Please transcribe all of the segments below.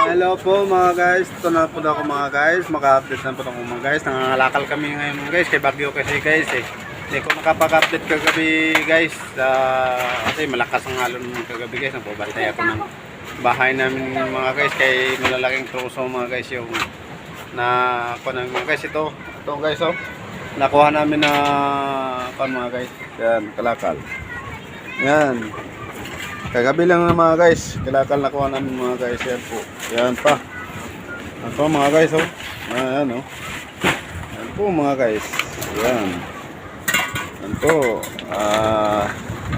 Hello po mga guys. Ito na po ako mga guys. Maka-update na po ako mga guys. Nangangalakal kami ngayon mga guys. Kay Bagyo kasi guys eh. Hindi ko nakapag-update kagabi guys. Kasi malakas ang alon kagabi guys. Nagbabantay ako ng bahay namin mga guys. Kay malalaking troso mga guys yung na ako namin mga guys. Ito guys oh. Nakuha namin na mga guys. Yan, kalakal. Yan. Kagabi lang na mga guys, kalakal nakuha namin mga guys. Yan po, yan pa. Yan po mga guys oh. Yan oh. Yan po mga guys. Yan. Yan po.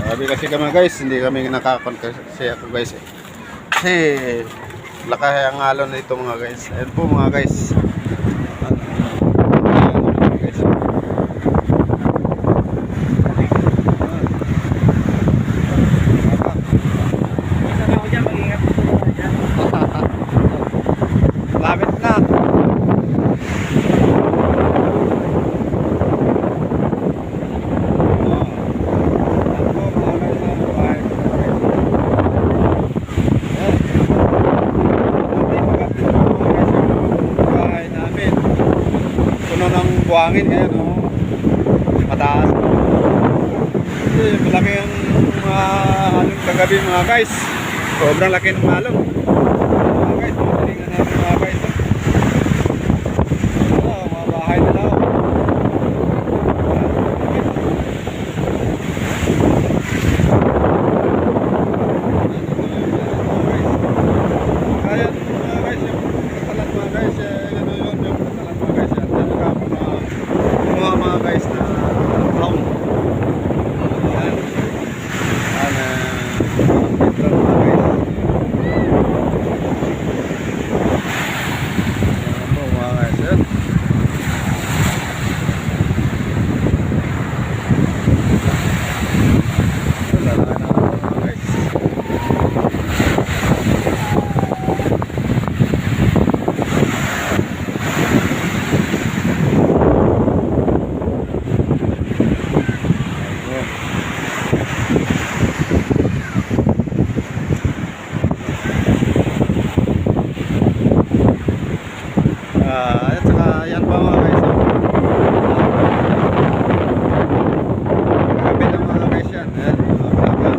Kagabi kasi kami guys, hindi kami nakakon kasi ako guys eh. Kasi lakay ang alon nito mga guys. Yan po mga guys. Lapit na. Puno ng buhangin ngayon, no? Mataas. Malaki ang alon kagabi mga guys. Sobrang laki ng alon. Mga guys, matilingan natin mga guys. Mga bahay na daw. Kaya mga guys, yung kasalan mga guys, ano yun, yung kasalan mga guys, yan talaga mga guys na brown. Yan. Petron mga guys. Yan po mga guys, yan. Lalaki na mga guys. At saka yan pa mga guys. Kagabi ng mga guys yan. Ayan, mga kalakal.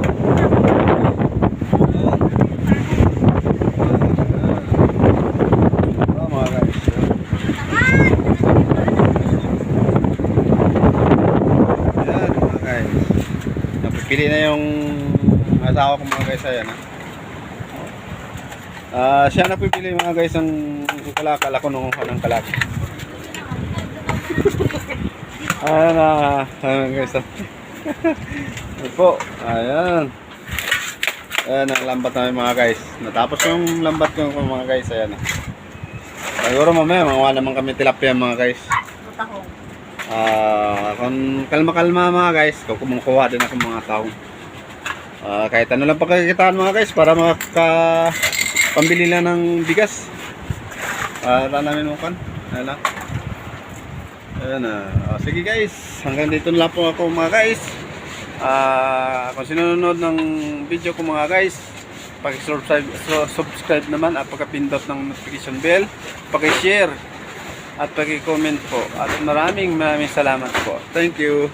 Mga guys. Ayan mga guys. Napipili na yung asawa ko mga guys. Ayan siya napipili mga guys ng kalakal. Ako nung ng kalakal. Ayan guys. Ayan po. Ayan. Ayan ang lambat namin mga guys. Natapos yung lambat ko mga guys. Ayan. Siguro mamaya mga naman kami tilapia mga guys. Kung kalma-kalma mga guys, kumukuha din ako mga taong. Kahit ano lang pagkakitaan mga guys para pambili lang ng bigas. Para namin mukan. Ayan lang. Ayan sige guys, hanggang dito na lang po ako mga guys. Kung sinunod ng video ko mga guys, subscribe naman at pagkapindot ng notification bell, paki-share at paki-comment po. At maraming salamat po. Thank you.